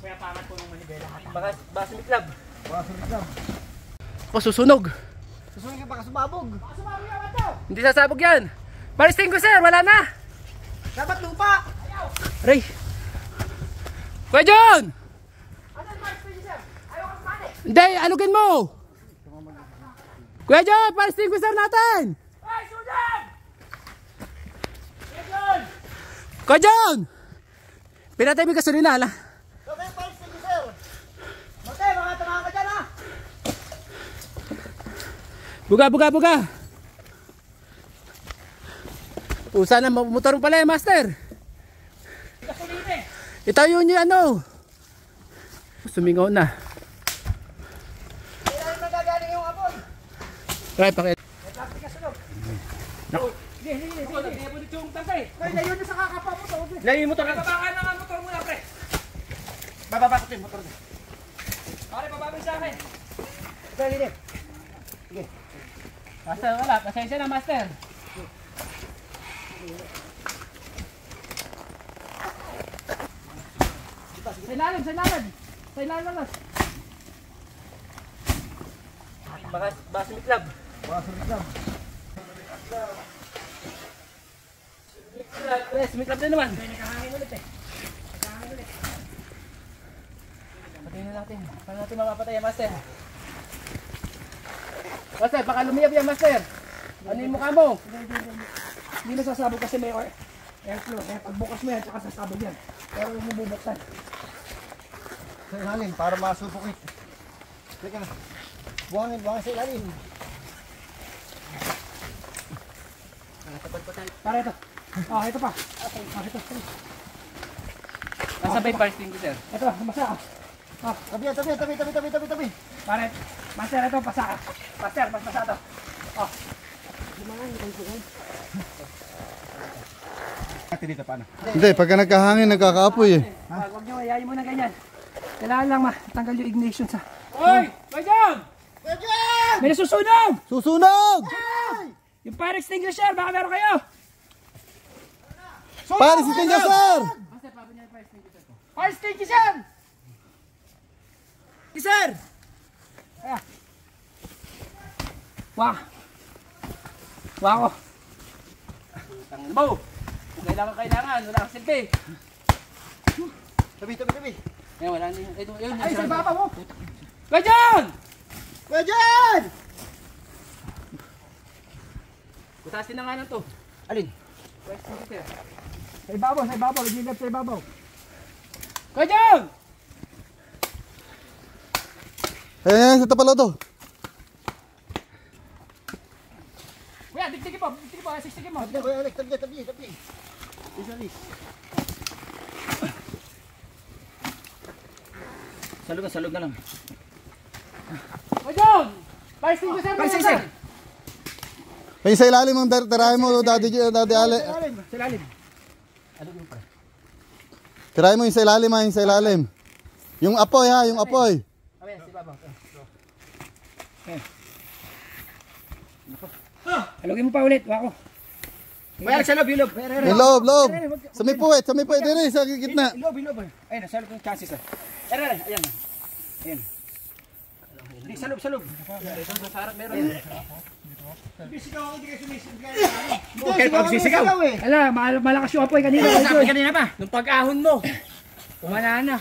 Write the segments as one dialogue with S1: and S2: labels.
S1: Kaya pangat po ng manibela.
S2: Baka sumiklab.
S3: Baka sumiklab.
S2: O, susunog.
S3: Susunod ka, baka sumabog.
S1: Baka sumabog yaman to!
S2: Hindi sasabog yan. Paristing ko, sir. Wala na.
S3: Dapat lupa.
S1: Ayaw!
S2: Aray. Kuya John!
S1: Ano yung paristing sir? Ayaw ka sumali!
S2: Hindi, alugin mo. Kuya John, paristing ko, sir, natin.
S1: Ay, sunog! John!
S2: Kuya John! Pinatay mo yung gasolina, ala.
S3: Okay, paristing ko, sir. Mate, mga tanga ka dyan, ha?
S2: Buga, buga, buga. Sana motor pala eh, master.
S1: Gasolina eh!
S2: Itayo nyo ano. Sumingaw na.
S3: Hindi namin magagaling yung apoy.
S2: Right, pakit.
S3: May plastic ka sunog.
S1: Hindi. Nabunit yung tangkay.
S3: Ay, layo na sa kakapa mo to.
S2: Layo yung motor.
S1: Bababa na nga motor muna, pre.
S3: Bababa ko ito yung motor na.
S1: Pare, bababa sa akin.
S3: Sige. Sige.
S2: Master, wala. Pasensya na, master. Sa ilalim, sa ilalim. Sa ilalim lang. Baka sumiklab.
S3: Baka sumiklab.
S2: Sumiklab din naman.
S1: Nakahangin ulit eh.
S2: Patayin na natin. Paano natin mapapatay yan, master? Master, baka lumiyab yan, master. Ano yung mukha mo?
S3: Hindi nasasabog kasi may airflow. Kaya pagbukas mo yan, tsaka sasabog yan. Pero huwag mo bubuksan. Sa ilalim, para masupukit. Teka na. Buhangin sa ilalim. Para ito. Ito pa. Ito.
S2: Nasa ba yung parsting ko, sir?
S3: Ito, masa. Tabi. Pare, master, ito, pasa. Master, mas masa ito. Dito, paano?
S4: Hindi, pagka nagkahangin, nagkakaapoy eh.
S3: Huwag nyo, ayayin mo na ganyan. Kailangan lang matanggal yung ignition sa...
S1: Hoy! Bajan!
S3: May nasusunog!
S4: Susunog!
S3: Yung fire extinguisher, baka meron kayo!
S4: Paris itinga, sir!
S3: Fire extinguisher! Sir! Ayan. Wah! Wah ko!
S2: Tangin mo! Kung kailangan, wala kang silbi.
S3: Tabi!
S2: Eh, wala na yun. Yun,
S3: Ay, sa baba mo!
S2: Bajan!
S3: Bajan!
S2: Butasin na nga na to.
S3: Alin?
S2: Parsting ko, sir.
S3: Sa ibabaw, ligilap sa ibabaw.
S2: Bajan!
S4: Ayan, sa tapalaw to.
S1: Kuya, diktikin mo, siksikin mo.
S3: Tabi.
S2: Salog na lang.
S1: Bajan! Paristing ko sir, sir.
S4: Ay, sa ilalim ang tirahin mo, Daddy Ale.
S3: Sa ilalim.
S4: Tirahin mo yung sa ilalim, ha, yung sa ilalim. Yung apoy, ha, yung apoy.
S2: Ayan, si Babang.
S3: Alugin mo pa ulit, wako.
S2: Mayroon sa loob, yung loob.
S4: Yung loob. Sa may puwet, dire, sa gitna.
S3: Ilob.
S2: Ayun, sa loob yung chances, sir. Ayan. Hindi, sa loob. Sa harap meron.
S3: Okay, pag sisigaw. Ala, malakas yung apoy kanina.
S2: Sabi kanina pa, nung pag-ahon mo.
S3: Umana na.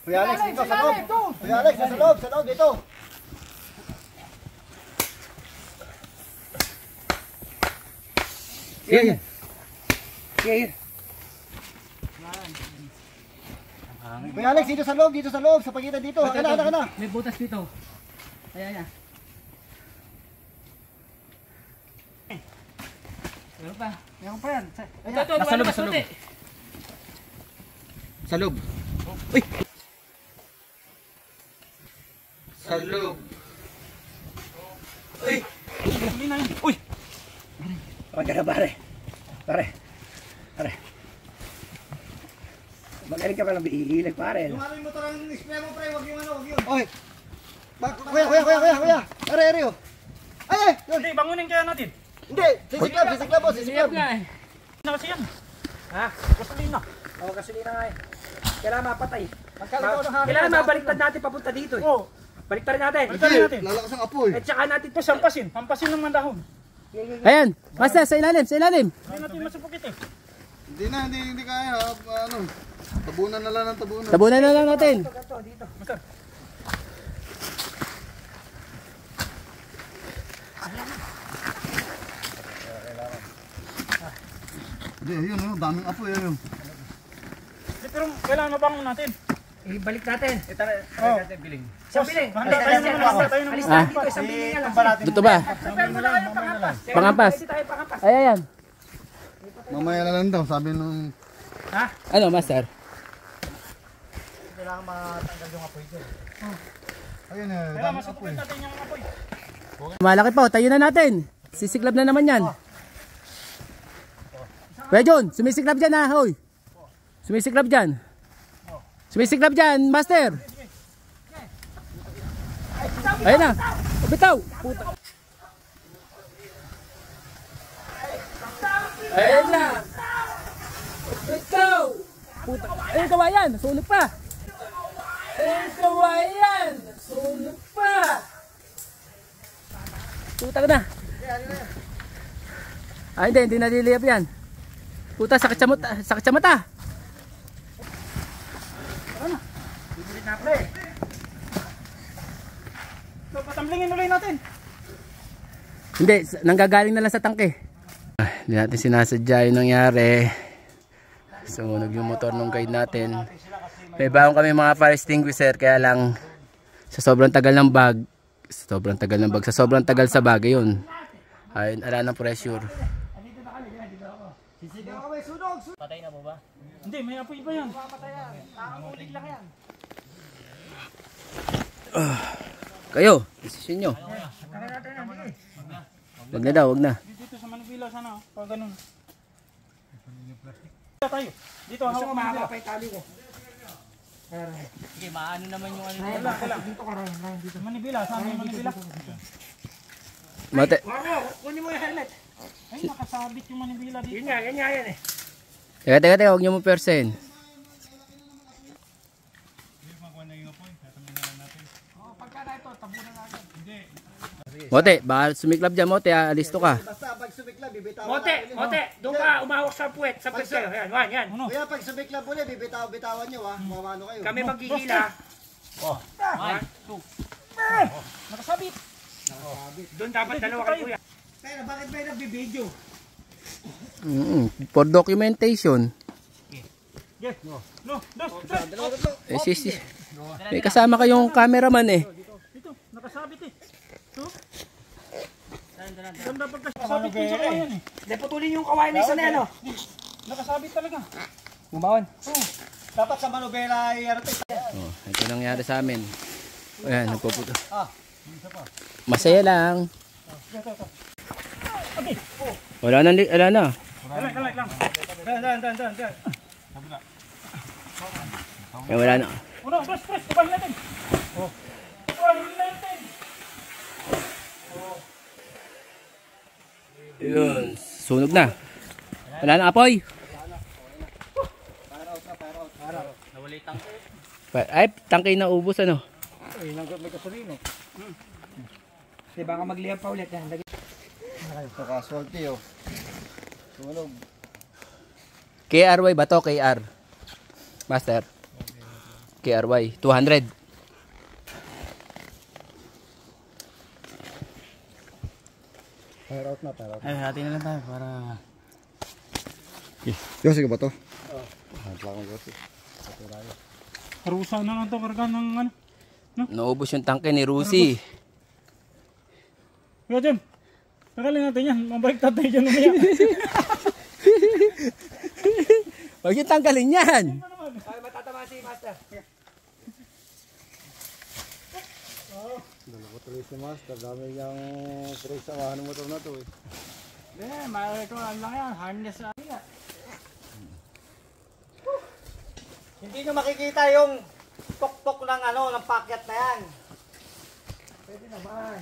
S3: Kuya Alex, dito sa loob. Kuya Alex, sa loob, dito.
S2: Here.
S3: Kuya Alex, dito sa loob, sa pagitan dito. Kana.
S2: May butas dito. Ayan. Meron pa.
S3: Meron pa yan.
S1: Ito,
S2: Sa loob. Sa loob. Uy! Sa loob. Uy!
S3: Pagkara pare. Magaling ka palang iilag pare.
S5: Yung ano yung motor ang spray mo pre, wag yung ano, wag yun.
S3: Oy. Kuya. Are oh. Ay,
S1: Hindi, bangunin kaya natin.
S3: hindi. Sisiklab, boss, sisiklab.
S1: Ano kasi yan? Ha? Gasolina.
S2: Oo, gasolina nga eh. Kailangan mapatay.
S1: Magkalagaw ng hangin.
S2: Kailangan mabaliktad natin papunta dito eh.
S1: Oo.
S2: Baliktad natin.
S3: Hindi, lalakas ang apoy.
S2: At saka natin
S1: Ito sampasin. Hampasin ng mga dahon.
S4: Ayan, master, sa ilalim, sa ilalim.
S1: Hindi natin masupukit eh.
S3: Hindi kaya. Ano, tabunan na lang ng tabunan.
S4: Tabunan na lang natin.
S2: Ganito, dito.
S3: Hindi, ayun, daming apoy, ayun.
S1: Pero kailangan mabangon natin.
S2: Ibalik natin.
S5: Ito na,
S1: Oh.
S5: natin biling.
S2: Isang piling.
S1: Handa tayo naman. Handa tayo naman.
S2: Alis
S4: Ah.
S2: tayo dito. Isang piling nga lang.
S4: Dito ba?
S2: Prepare mo na kayo panghampas.
S4: Panghampas.
S2: Pwede tayo panghampas.
S4: Ay, ayan.
S3: Mamaya na lang daw, sabi nung...
S4: Ano, master?
S5: Kailangan matanggal yung apoy dyan.
S3: Ayun,
S1: Kailangan
S3: daming apoy.
S1: masupukit natin yung apoy.
S4: Malaki pa, tayo na natin. Sisiklab na naman yan. Kuya John, sumisiklab dyan ha, hoy. Sumisiklab dyan. Sumisiklab dyan, master. Ayun na. Bitaw. Puta. Ayun na. Bitaw. Puta. Ayun, kawayan. Sunog pa. Ayun, kawayan. Sunog pa. Puta ka na. Ah, hindi naliliyap yan. Puta, sakit sa mata.
S1: So, patamblingin ulit natin.
S4: Hindi, nanggagaling na lang sa tangke. Hindi natin sinasadya yung nangyari. Sumunog yung motor ng guide natin. May baon kami mga fire extinguisher, kaya lang sa sobrang tagal ng bag, sa sobrang tagal sa bag, yun. Ayun, ala ng pressure.
S5: Patay na po ba?
S1: Hindi, may apoy pa yan.
S4: Kayo, desisyon nyo. Wag na daw, wag na.
S1: Dito sa Manibila sana. Pag ganun. Dito tayo. Dito, hawak mo Manibila.
S2: pa yung tali ko.
S5: Sige, maano naman yung ano.
S2: Dito ka rin.
S1: Sa Manibila, saan yung Manibila?
S4: Mate,
S2: Kunin mo yung helmet.
S1: Ay, nakasabit yung Manibila dito.
S2: Yun nga, yan eh.
S4: teka, huwag nyo mo persen. Mote, baka sumiklab dyan, Mote, alisto ka.
S5: Basta pag sumiklab, bibitawan.
S2: Mote, doon ka umahok sa puwet. Sa puwet kayo. Yan.
S5: Kuya, pag sumiklab ulit, bibitawan nyo ha. Mamano kayo.
S2: Kami maghihila.
S1: Nakasabit.
S2: Doon dapat dalawa kayo kuya.
S5: Pero bakit may nagbibideo?
S4: For documentation.
S1: Yes. No, dos.
S4: Sis. May kasama kayong cameraman eh.
S1: Dito, nakasabit eh. No? Ganda pag nakasabit yung sa kawayan eh.
S2: Hindi, putulin yung kawain na isa na yan.
S1: Nakasabit talaga.
S2: Bumawan.
S5: Dapat sa Manobela ay ano ito.
S4: Oh, ito nangyari sa amin. Ayan, nagpuputo. Masaya lang. Wala na.
S1: Kalay lang.
S4: Eh, wala na.
S1: Uno, dos, tres. Tubahin natin. Tubahin natin.
S4: Yun, sunog na. Wala na apoy.
S5: Nawala yung tangke.
S4: Ay, tangke na ubos ano.
S1: Ay, may kasulino.
S2: Di ba ka magliyap pa ulit yan.
S3: Ito, casualty, oh. Sunog.
S4: KRY ba to? KR. Master. KRY. 200.
S3: Fire out na, fire out.
S5: Ay, hati na lang tayo para...
S3: Yung, sige ba to? Oo. Plakong gosi.
S1: Parusa na lang ito. Karga ng ano.
S4: Naubos yung tangke ni Rusi.
S1: Kaya dyan. Tagalin natin yan. Mabalik tatay dyan umaya.
S4: Huwag yung tanggalin yan.
S2: Ay, matatama si Master.
S3: Dalawa tuloy si Master. Dami niyang trace sa wahan ng motor na to, eh.
S1: Hindi, ito lang yan. Harness na.
S5: Hindi nyo makikita yung tok-tok ng ano, ng packet na yan.
S2: Pwede naman.